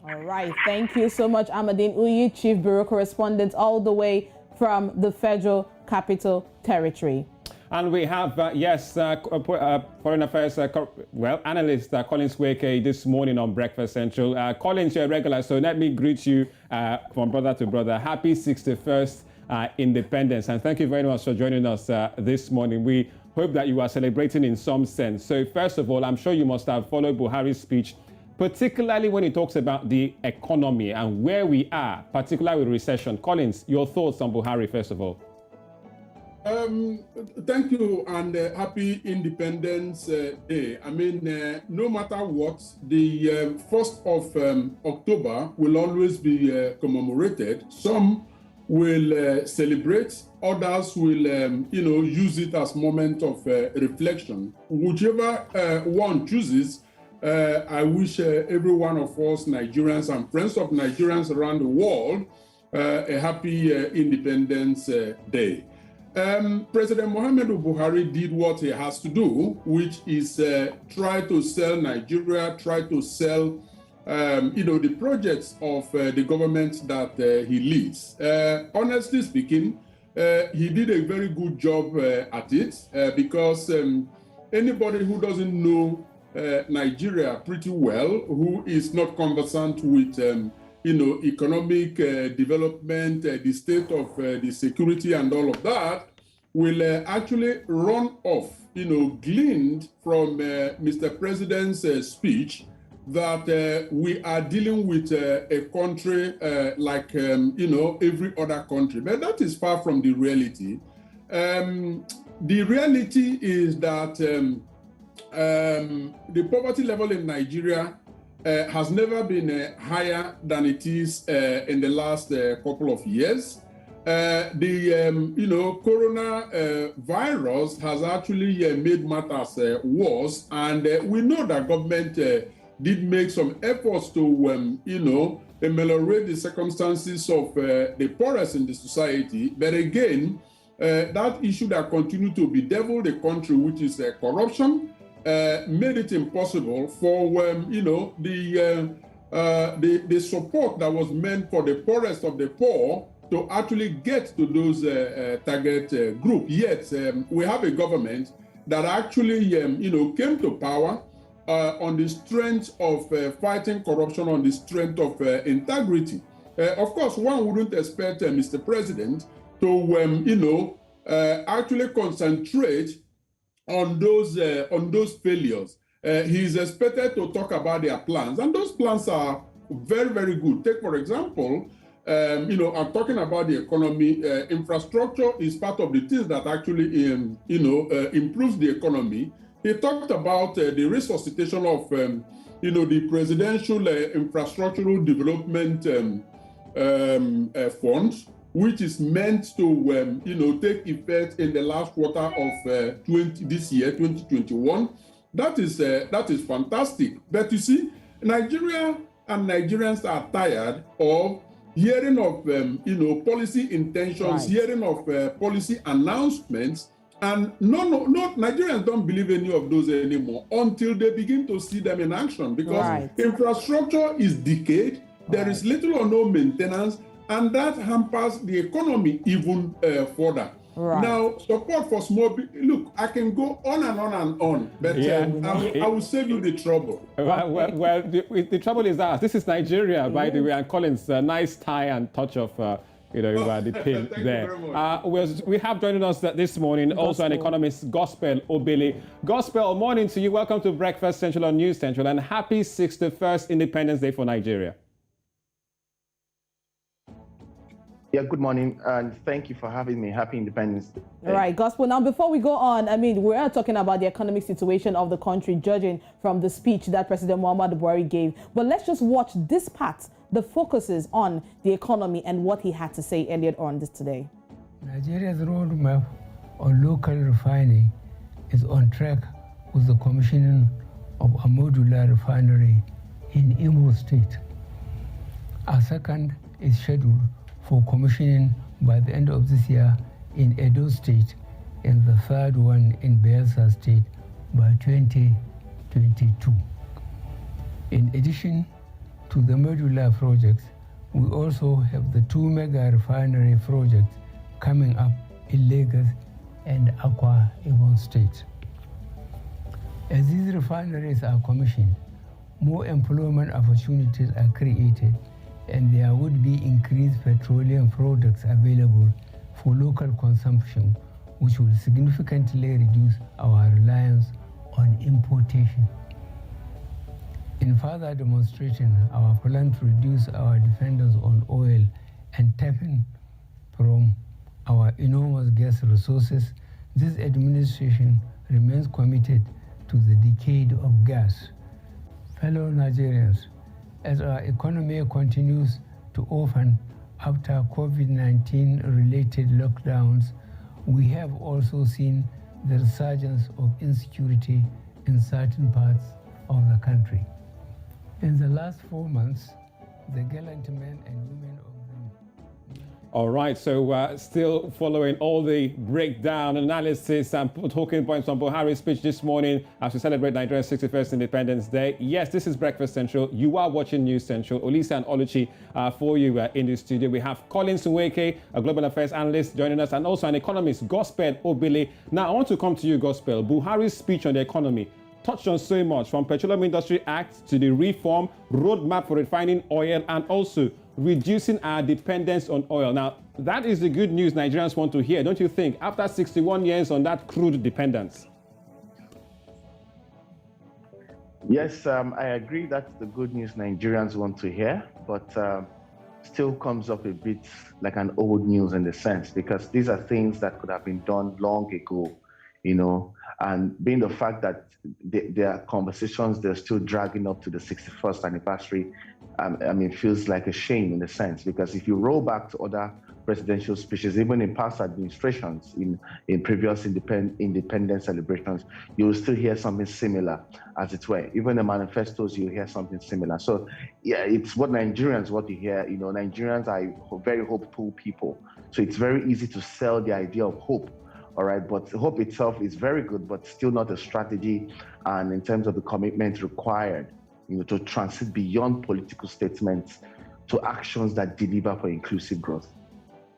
All right. Thank you so much, Amadine Uyi, Chief Bureau Correspondent, all the way from the Federal Capital Territory. And we have, Foreign Affairs analyst Collins Nweke this morning on Breakfast Central. Collins, you're regular, so let me greet you from brother to brother. Happy 61st Independence, and thank you very much for joining us this morning. We hope that you are celebrating in some sense. So first of all, I'm sure you must have followed Buhari's speech, particularly when he talks about the economy and where we are, particularly with recession. Collins, your thoughts on Buhari, first of all. Thank you, and happy Independence Day. I mean, no matter what, the 1st of October will always be commemorated. Some will celebrate, others will, use it as moment of reflection. Whichever one chooses, I wish every one of us, Nigerians and friends of Nigerians around the world, a happy Independence Day. President Muhammadu Buhari did what he has to do, which is try to sell Nigeria, try to sell, the projects of the government that he leads. Honestly speaking, he did a very good job at it because anybody who doesn't know Nigeria pretty well, who is not conversant with economic development, the state of the security and all of that, will actually run off, gleaned from Mr. President's speech that we are dealing with a country like, every other country. But that is far from the reality. The reality is that the poverty level in Nigeria has never been higher than it is in the last couple of years. The corona virus has actually made matters worse, and we know that government did make some efforts to, ameliorate the circumstances of the poorest in the society. But again, that issue that continued to bedevil the country, which is corruption, made it impossible for the support that was meant for the poorest of the poor to actually get to those target group. Yet we have a government that actually came to power on the strength of fighting corruption, on the strength of integrity. Of course, one wouldn't expect Mr. President to actually concentrate on those failures. He is expected to talk about their plans, and those plans are very, very good. Take, for example, I'm talking about the economy. Infrastructure is part of the things that actually, improves the economy. He talked about the resuscitation of, the Presidential Infrastructural Development Fund, which is meant to, take effect in the last quarter of this year, 2021. That is fantastic. But you see, Nigeria and Nigerians are tired of hearing of, policy intentions, right, hearing of policy announcements, and no, Nigerians don't believe any of those anymore until they begin to see them in action, because right, infrastructure is decayed, there is little or no maintenance, and that hampers the economy even further. Right. Now, support for small, look, I can go on and on and on, but I will save you the trouble. Well, the trouble is that this is Nigeria, by the way, and Collins, nice tie and touch of, the pin there. We have joining us this morning also an economist, Gospel Obele. Gospel, morning to you. Welcome to Breakfast Central on News Central, and happy 61st Independence Day for Nigeria. Yeah, good morning, and thank you for having me. Happy Independence Day. All right, Gospel. Now, before we go on, we are talking about the economic situation of the country, judging from the speech that President Muhammadu Buhari gave. But let's just watch this part, the focuses on the economy and what he had to say earlier on this today. Nigeria's roadmap on local refining is on track with the commissioning of a modular refinery in Imo State. A second is scheduled for commissioning by the end of this year in Edo State, and the third one in Bayelsa State by 2022. In addition to the modular projects, we also have the 2 mega refinery projects coming up in Lagos and Akwa Ibom State. As these refineries are commissioned, more employment opportunities are created and there would be increased petroleum products available for local consumption, which will significantly reduce our reliance on importation. In further demonstration, our plan to reduce our dependence on oil and tapping from our enormous gas resources, this administration remains committed to the decade of gas. Fellow Nigerians, as our economy continues to open after COVID-19 related lockdowns, we have also seen the resurgence of insecurity in certain parts of the country. In the last 4 months, the gallant men and women of the... All right, so still following all the breakdown, analysis, and talking points from Buhari's speech this morning as we celebrate Nigeria's 61st Independence Day. Yes, this is Breakfast Central. You are watching News Central. Olisa and Oluchi for you in the studio. We have Nweke, a global affairs analyst, joining us, and also an economist, Gospel Obile. Now, I want to come to you, Gospel. Buhari's speech on the economy touched on so much, from Petroleum Industry Act to the reform, roadmap for refining oil, and also reducing our dependence on oil. Now, that is the good news Nigerians want to hear, don't you think, after 61 years on that crude dependence? Yes, I agree that's the good news Nigerians want to hear, but still comes up a bit like an old news in the sense, because these are things that could have been done long ago, you know, and being the fact that there are conversations, they're still dragging up to the 61st anniversary, I mean, feels like a shame in a sense, because if you roll back to other presidential speeches, even in past administrations, in previous independence celebrations, you will still hear something similar, as it were. Even the manifestos, you hear something similar. So yeah, it's what Nigerians want to hear. You know, Nigerians are very hopeful people. So it's very easy to sell the idea of hope. All right, but hope itself is very good, but still not a strategy. And in terms of the commitment required, you know, to transit beyond political statements to actions that deliver for inclusive growth.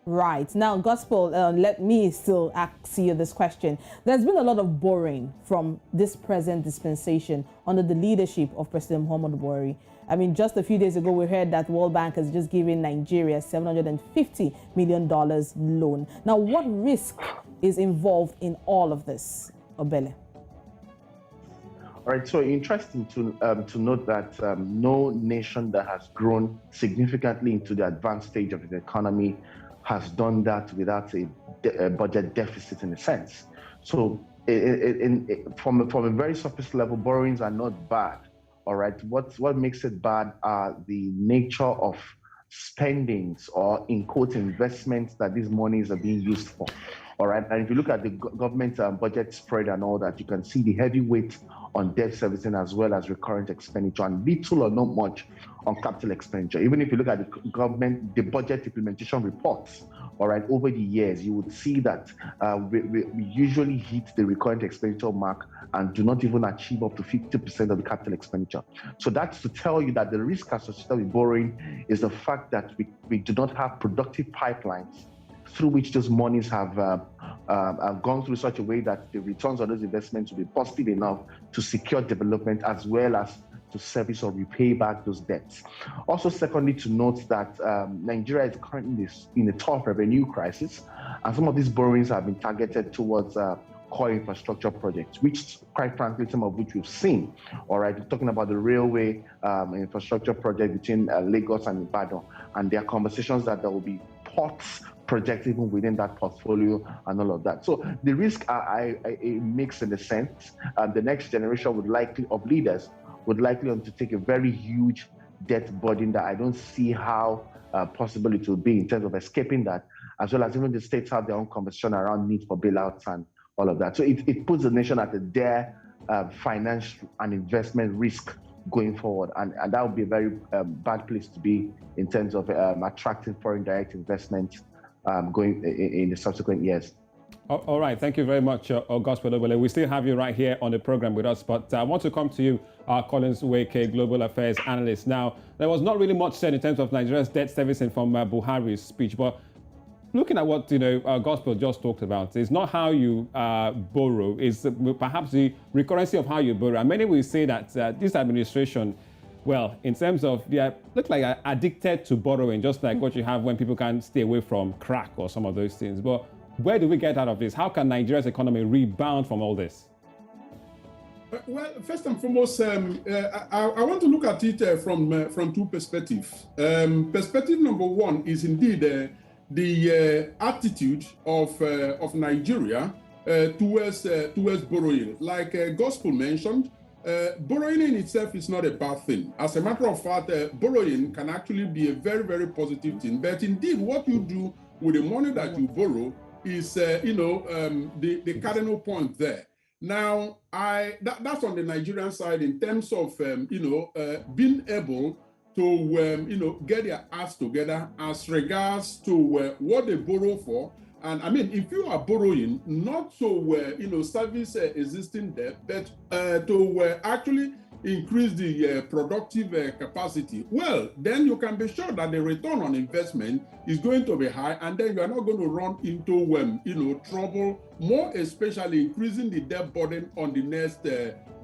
Right. Now, Gospel, let me still ask you this question. There's been a lot of borrowing from this present dispensation under the leadership of President Muhammadu Buhari. I mean, just a few days ago, we heard that World Bank has just given Nigeria $750 million loan. Now, what risk is involved in all of this, Obele? All right, so interesting to note that no nation that has grown significantly into the advanced stage of its economy has done that without a budget deficit in a sense. So from a very surface level, borrowings are not bad. All right, what makes it bad are the nature of spendings or, in quote, investments that these monies are being used for. All right, and if you look at the government budget spread and all that, you can see the heavy weight on debt servicing as well as recurrent expenditure, and little or not much on capital expenditure. Even if you look at the budget implementation reports, all right, over the years, you would see that we usually hit the recurrent expenditure mark and do not even achieve up to 50% of the capital expenditure. So that's to tell you that the risk associated with borrowing is the fact that we do not have productive pipelines through which those monies have gone through such a way that the returns on those investments will be positive enough to secure development as well as to service or repay back those debts. Also, secondly, to note that Nigeria is currently in a tough revenue crisis, and some of these borrowings have been targeted towards core infrastructure projects, which, quite frankly, some of which we've seen. All right, we're talking about the railway infrastructure project between Lagos and Ibadan, and there are conversations that there will be ports projects even within that portfolio and all of that. So the risk it makes in the sense the next generation of leaders would likely undertake a very huge debt burden that I don't see how possible it will be in terms of escaping that, as well as even the states have their own conversation around need for bailouts and all of that. So it puts the nation at a dire financial and investment risk going forward, and that would be a very bad place to be in terms of attracting foreign direct investment going in the subsequent years. All right, thank you very much, Gospel Obele. We still have you right here on the program with us, but I want to come to you, Collins Nweke, Global Affairs Analyst. Now, there was not really much said in terms of Nigeria's debt servicing from Buhari's speech, but looking at what Gospel just talked about, is not how you borrow, is perhaps the recurrency of how you borrow. And many will say that this administration, well, in terms of, they look like addicted to borrowing, just like what you have when people can't stay away from crack or some of those things. But where do we get out of this? How can Nigeria's economy rebound from all this? Well, first and foremost, I want to look at it from two perspectives. Perspective number one is indeed the attitude of Nigeria towards borrowing. Like Gospel mentioned, borrowing in itself is not a bad thing. As a matter of fact, borrowing can actually be a very, very positive thing. But indeed, what you do with the money that you borrow is, the cardinal point there. Now, that's on the Nigerian side in terms of, being able to, get their acts together as regards to what they borrow for. And I mean, if you are borrowing, not to, service existing debt, but to actually increase the productive capacity, well, then you can be sure that the return on investment is going to be high, and then you are not going to run into, trouble, more especially increasing the debt burden on the next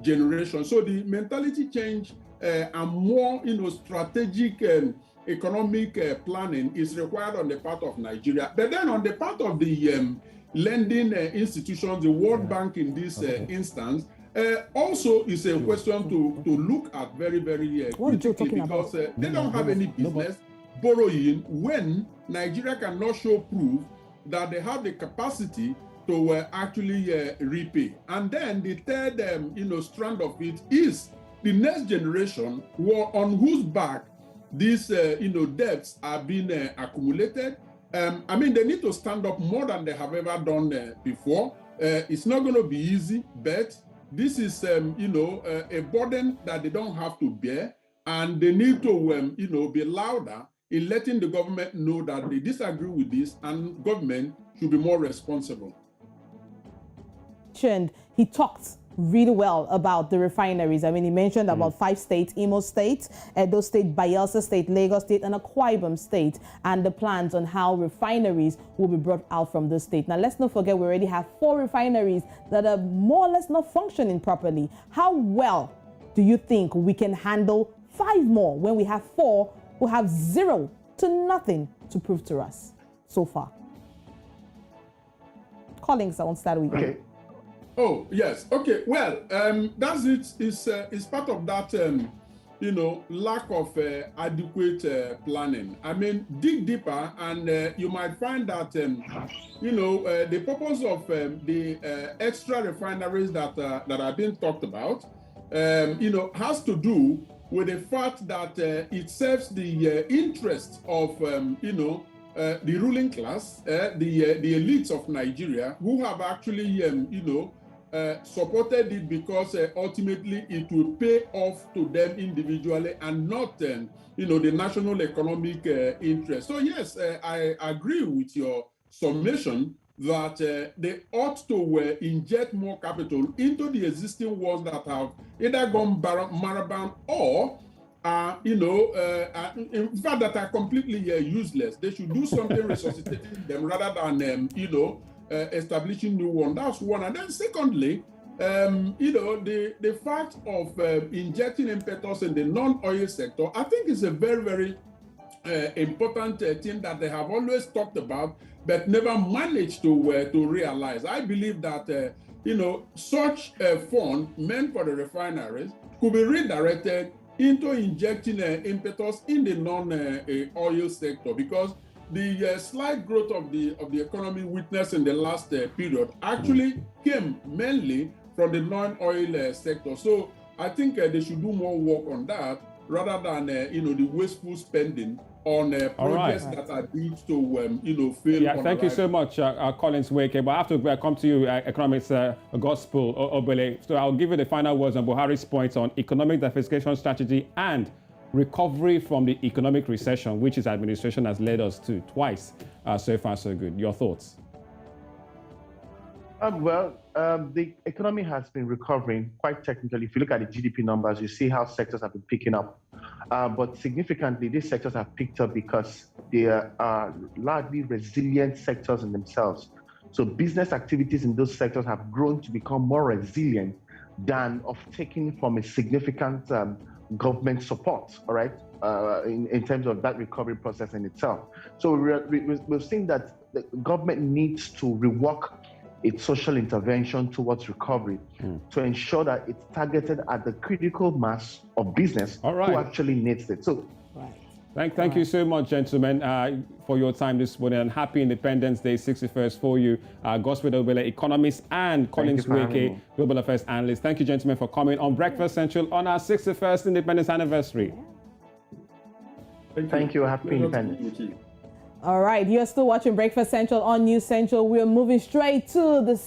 generation. So the mentality change and more, strategic economic planning is required on the part of Nigeria. But then on the part of the lending institutions, the World Bank in this instance, also is a question to look at very, very critically, because they don't have any business borrowing when Nigeria cannot show proof that they have the capacity to actually repay. And then the third, strand of it is the next generation on whose back these, debts are being accumulated. I mean, they need to stand up more than they have ever done before. It's not going to be easy, but this is, a burden that they don't have to bear, and they need to, be louder in letting the government know that they disagree with this, and government should be more responsible. He talked really well about the refineries. I mean, he mentioned about 5 states: Imo State, Edo State, Bayelsa State, Lagos State, and Akwa Ibom State, and the plans on how refineries will be brought out from the state. Now, let's not forget, we already have 4 refineries that are more or less not functioning properly. How well do you think we can handle 5 more when we have 4 who have 0 to nothing to prove to us so far? Collins, I won't start with you. Oh, yes. Okay. Well, that's it. It's part of that, lack of adequate planning. I mean, dig deeper, and you might find that, the purpose of the extra refineries that are being talked about, has to do with the fact that it serves the interest of, the ruling class, the elites of Nigeria, who have actually, supported it because ultimately it will pay off to them individually and not, the national economic interest. So yes, I agree with your summation that they ought to inject more capital into the existing ones that have either gone marabout or in fact, that are completely useless. They should do something resuscitating them rather than, establishing new one. That's one. And then secondly, the fact of injecting impetus in the non-oil sector, I think is a very, very important thing that they have always talked about, but never managed to realize. I believe that, such a fund meant for the refineries could be redirected into injecting impetus in the non-oil sector, because the slight growth of the economy witnessed in the last period actually came mainly from the non-oil sector. So I think they should do more work on that rather than the wasteful spending on projects that are due to fail. Yeah, thank you so much, Collins Nweke. But I have to come to you, economics Gospel Obele. So I'll give you the final words on Buhari's points on economic diversification strategy and recovery from the economic recession, which his administration has led us to twice. So far, so good. Your thoughts? The economy has been recovering quite technically. If you look at the GDP numbers, you see how sectors have been picking up. But significantly, these sectors have picked up because they are largely resilient sectors in themselves. So business activities in those sectors have grown to become more resilient than of taking from a significant government support, all right, in terms of that recovery process in itself. So we've seen that the government needs to rework its social intervention towards recovery to ensure that it's targeted at the critical mass of business who actually needs it. So, Thank you so much, gentlemen, for your time this morning, and happy Independence Day 61st for you. Gospel Obele, economist, and Collins Nweke, Global Affairs Analyst. Thank you, gentlemen, for coming on Breakfast Central on our 61st Independence Anniversary. Thank you. Happy Independence. All right, you're still watching Breakfast Central on News Central. We're moving straight to the